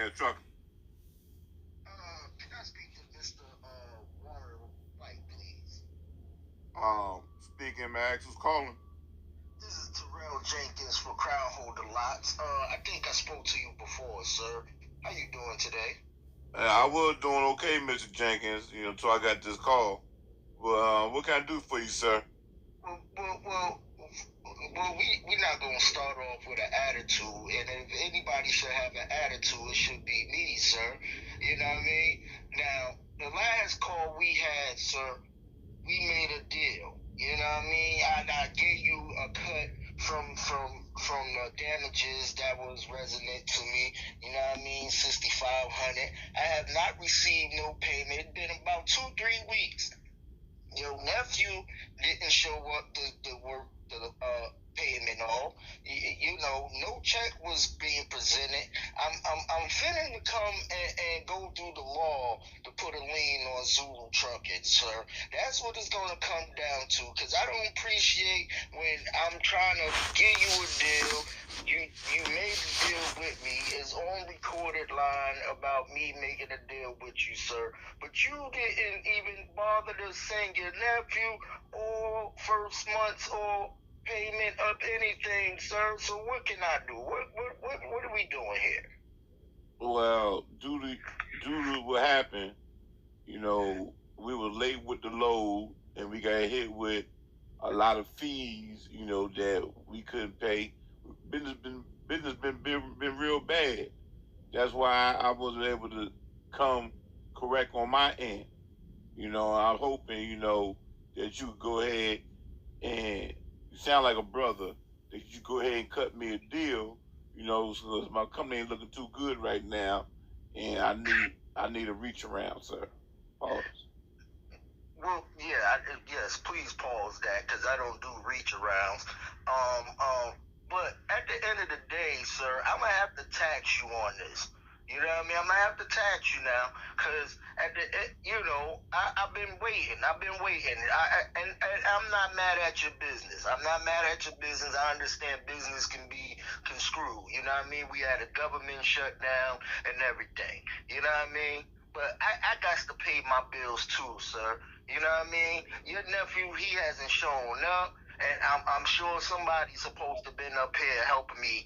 Zulucast trucker. Can I speak to Mr. Warren White, please? Speaking, Max, who's calling? This is Terrell Jenkins for Crownholder Lots. I think I spoke to you before, sir. How you doing today? I was doing okay, Mr. Jenkins, until I got this call. Well, what can I do for you, sir? Well, well, well, we're not going to start off with an attitude. And if anybody should have an attitude, it should be me, sir. You know what I mean? Now, the last call we had, sir, we made a deal. You know what I mean? I gave you a cut from the damages that was resonant to me. You know what I mean? 6,500. I have not received no payment. It's been about 2-3 weeks. Your nephew didn't show up the work the payment all. No check was being presented. I'm finna to come and go through the law to put a lien on Zulu trucking, sir. That's what it's gonna come down to. Cause I don't appreciate when I'm trying to give you a deal. You made the deal with me. It's on recorded line about me making a deal with you, sir. But you didn't even bother to send your nephew or first month's or payment of anything, sir. So what can I do? What are we doing here? Well, due to what happened, we were late with the load, and we got hit with a lot of fees, that we couldn't pay. Business been real bad. That's why I wasn't able to come correct on my end. I'm hoping, that you go ahead and you sound like a brother, that you go ahead and cut me a deal, so my company ain't looking too good right now, and I need a reach around, sir. Pause. Well, yeah, yes, please pause that because I don't do reach arounds. Um, um, but at the end of the day, sir, I'm gonna have to tax you on this. You know what I mean? I'm gonna have to tax you now, cause I've been waiting. I've been waiting. And I'm not mad at your business. I'm not mad at your business. I understand business can be construed. You know what I mean? We had a government shutdown and everything. You know what I mean? But I got to pay my bills too, sir. You know what I mean? Your nephew, he hasn't shown up. And I'm sure somebody's supposed to been up here helping me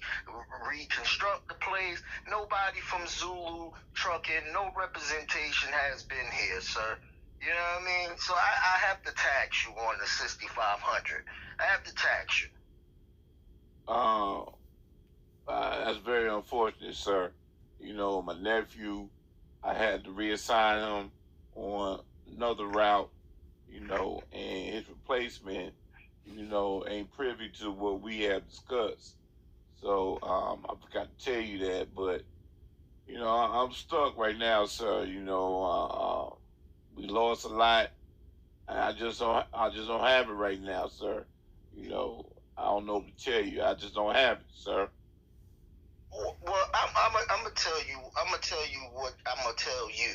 reconstruct the place. Nobody from Zulu Trucking, no representation has been here, sir. You know what I mean? So I have to tax you on the 6,500. I have to tax you. Uh, that's very unfortunate, sir. My nephew, I had to reassign him on another route, and his replacement, ain't privy to what we have discussed. So I forgot to tell you that, but I'm stuck right now, sir. We lost a lot, and I just don't have it right now, sir. I don't know what to tell you. I just don't have it, sir. Well, I'm gonna tell you. I'm gonna tell you what I'm gonna tell you.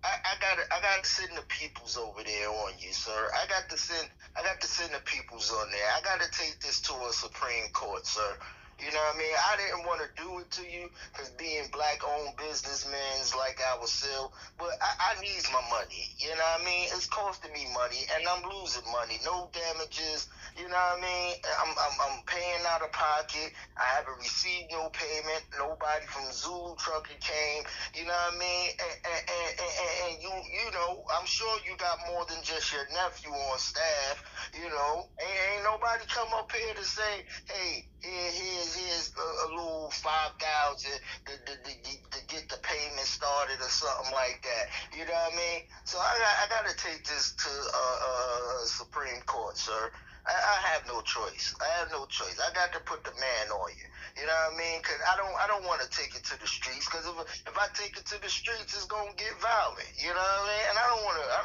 I gotta send the peoples over there on you, sir. I got to send the peoples on there. I gotta take this to a Supreme Court, sir. You know what I mean? I didn't want to do it to you because being black-owned businessmen is like our sale, but I need my money. You know what I mean? It's costing me money, and I'm losing money. No damages. You know what I mean? I'm paying out of pocket. I haven't received no payment. Nobody from Zulu Trucking came. You know what I mean? And I'm sure you got more than just your nephew on staff. Ain't nobody come up here to say, hey, here's a little 5,000 to get the payment started or something like that. You know what I mean? So I got to take this to Supreme Court, sir. I have no choice. I have no choice. I got to put the man on you. You know what I mean? Because I don't want to take it to the streets. Because if I take it to the streets, it's gonna get violent. You know what I mean? And I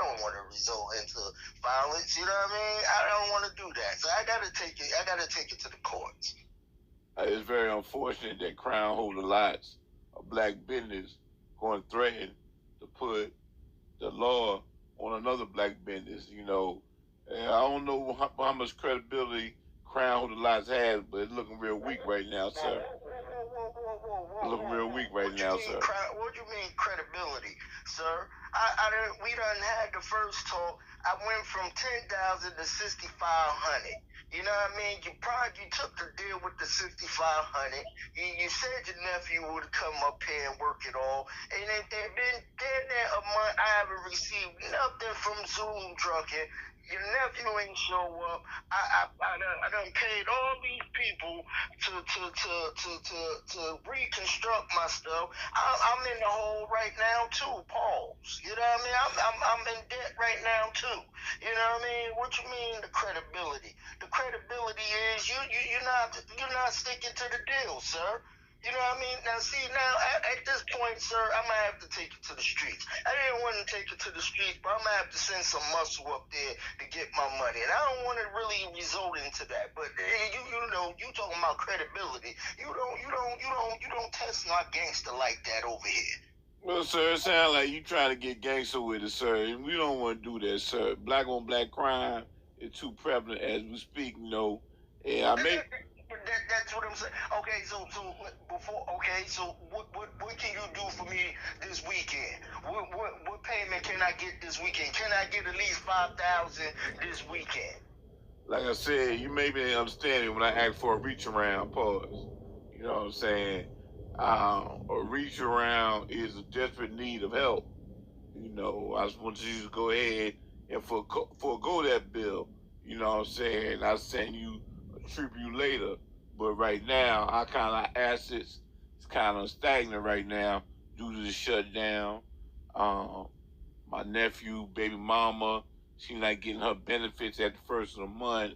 don't want to result into violence. You know what I mean? I don't want to do that. So I got to take it. I got to take it to the courts. It's very unfortunate that Crownholder Lots, a black business, going to threaten to put the law on another black business. And I don't know how much credibility Crownholder Lots has, but it's looking real weak right now, sir. Whoa, whoa, whoa, Look real weak right now, sir. What do you mean credibility, sir? We done had the first talk. I went from 10,000 to 6,500. You know what I mean? You took the deal with the 6,500. You said your nephew would come up here and work it all, and it been damn near a month. I haven't received nothing from Zulu Trucking. Your nephew ain't show up. I done paid all these people to reconstruct my stuff. I'm in the hole right now too. Pause. You know what I mean? I'm in debt right now too. You know what I mean? What you mean the credibility? The credibility is you're not sticking to the deal, sir. You know what I mean? Now, see, at this point, sir, I'm going to have to take it to the streets. I didn't want to take it to the streets, but I'm going to have to send some muscle up there to get my money. And I don't want to really result into that. But you talking about credibility. You don't test my gangster like that over here. Well, sir, it sounds like you trying to get gangster with it, sir. And we don't want to do that, sir. Black on black crime is too prevalent as we speak, And that's what I'm saying. Okay, so what can you do for me this weekend? What payment can I get this weekend? Can I get at least 5,000 this weekend? Like I said, you may be understanding when I ask for a reach around. Pause. You know what I'm saying? A reach around is a desperate need of help. I just want you to go ahead and forego that bill. You know what I'm saying? I'll send you a tribute later. But right now, our kind of assets is kind of stagnant right now due to the shutdown. My nephew, baby mama, she not getting her benefits at the first of the month.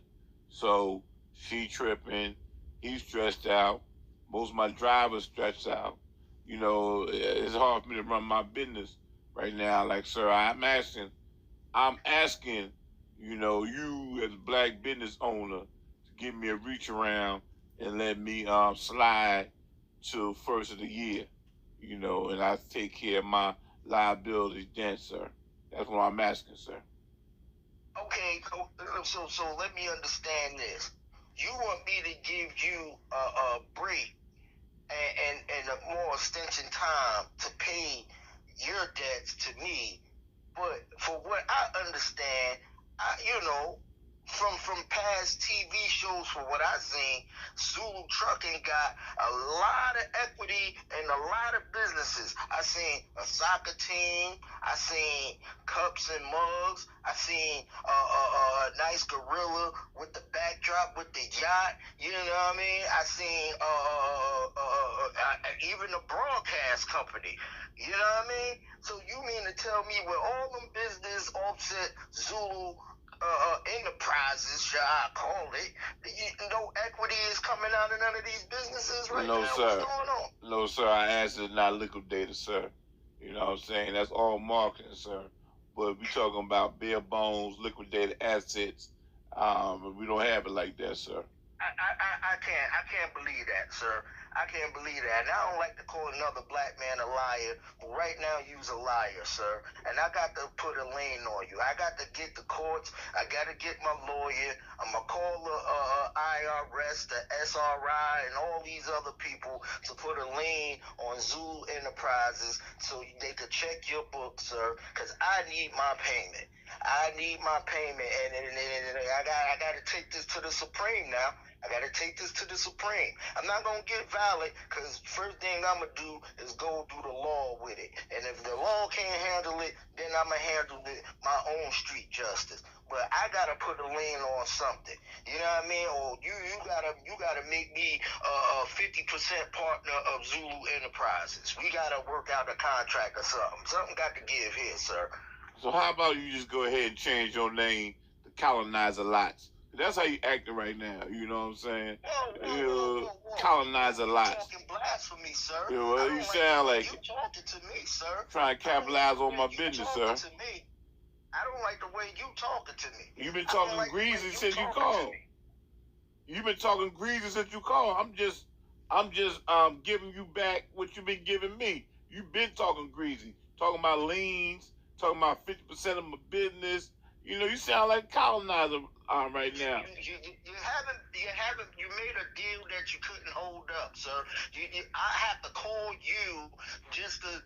So she tripping. He's stressed out. Most of my drivers stressed out. It's hard for me to run my business right now. Like, sir, I'm asking, you as a black business owner to give me a reach around and let me slide to first of the year, and I take care of my liabilities then, sir. That's what I'm asking, sir. Okay, so let me understand this. You want me to give you a break and a more extension time to pay your debts to me, but for what I understand, from past TV shows, for what I seen, Zulu Trucking got a lot of equity in a lot of businesses. I seen a soccer team. I seen cups and mugs. I seen a nice gorilla with the backdrop with the yacht. You know what I mean? I seen even a broadcast company. You know what I mean? So you mean to tell me with all them business offset Zulu enterprises, shall I call it, no equity is coming out of none of these businesses right now? Sir. What's going on? No, sir. Our assets are not liquidated, sir. You know what I'm saying? That's all marketing, sir. But we talking about bare bones, liquidated assets. We don't have it like that, sir. I can't believe that, sir. I can't believe that. And I don't like to call another black man a liar, but right now you's a liar, sir. And I got to put a lien on you. I got to get the courts. I got to get my lawyer. I'm going to call the IRS, the SRI, and all these other people to put a lien on Zulu Enterprises so they could check your books, sir, because I need my payment. I need my payment, and I got to take this to the Supreme now. I got to take this to the Supreme. I'm not going to get valid because first thing I'm going to do is go through the law with it. And if the law can't handle it, then I'm going to handle it my own street justice. But I got to put a lien on something. You know what I mean? Or you got to make me a 50% partner of Zulu Enterprises. We got to work out a contract or something. Something got to give here, sir. So how about you just go ahead and change your name to Crownholder Lots? That's how you acting right now. You know what I'm saying? Whoa. Crownholder Lots. You're talking blasphemy, sir. You sound like you talking to me, sir. Trying to capitalize on my business, sir. To me. I don't like the way you talking to me. You've been talking greasy since you called. You've been talking greasy since you called. I'm just giving you back what you've been giving me. You've been talking greasy, talking about liens, talking about 50% of my business. You sound like Crownholder right now. You made a deal that you couldn't hold up, sir. I have to call you just to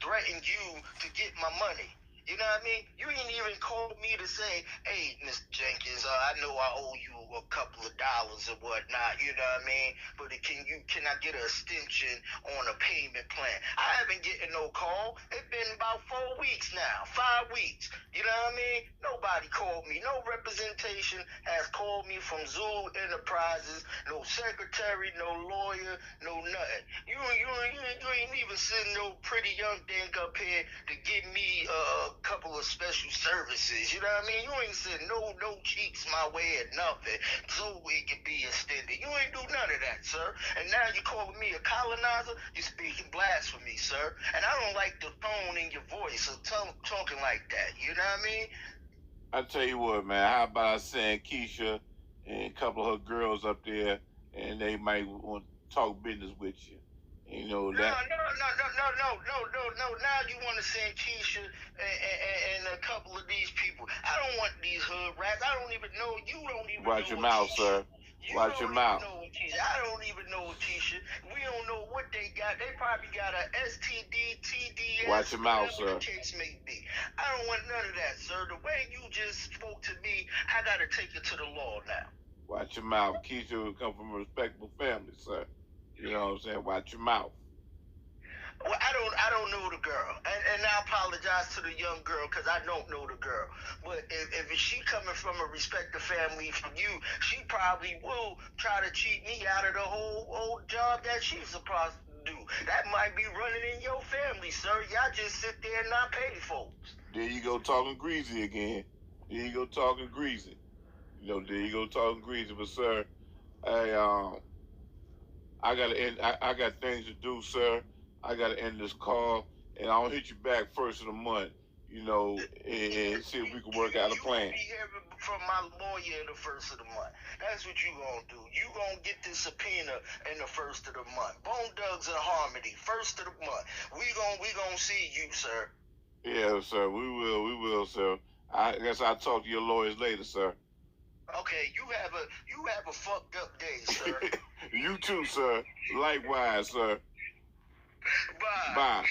threaten you to get my money. You know what I mean? You ain't even called me to say, hey, Mr. Jenkins, I know I owe you a couple of dollars or whatnot, you know what I mean? But can I get an extension on a payment plan? I haven't getting no call. It's been about 4 weeks now, 5 weeks. You know what I mean? Nobody called me. No representation has called me from Zulu Enterprises. No secretary, no lawyer, no nothing. You ain't even send no pretty young thing up here to give me a couple of special services. You know what I mean? You ain't send no cheeks my way or nothing so it can be extended. You ain't do none of that, sir. And now you calling me a colonizer? You're speaking blasphemy, sir. And I don't like the tone in your voice of talking like that. You know what I mean? I tell you what, man. How about I send Keisha and a couple of her girls up there, and they might want to talk business with you. You know that. No. Now you want to send Keisha and a couple of these people. I don't want these hood rats. I don't even know. You don't even know. Watch your mouth, sir. Watch your mouth. I don't even know Keisha. We don't know what they got. They probably got a STD, TDS. Watch your mouth, sir. The case may be. I don't want none of that, sir. The way you just spoke to me, I gotta take it to the law now. Watch your mouth. Keisha will come from a respectable family, sir. You know what I'm saying? Watch your mouth. Well, I don't know the girl, and I apologize to the young girl because I don't know the girl. But if she coming from a respected family from you, she probably will try to cheat me out of the whole job that she's supposed to do. That might be running in your family, sir. Y'all just sit there and not pay folks. There you go talking greasy again. There you go talking greasy. You know, there you go talking greasy. But sir, I gotta end. I got things to do, sir. I gotta end this call, and I'll hit you back first of the month. You know, and see if we can work out a plan. You be hearing from my lawyer in the first of the month. That's what you gonna do. You gonna get this subpoena in the first of the month. Bone Thugs and Harmony, first of the month. We gonna see you, sir. Yeah, sir. We will, sir. I guess I'll talk to your lawyers later, sir. Okay, you have a fucked up day, sir. You too, sir. Likewise, sir. Bye. Bye.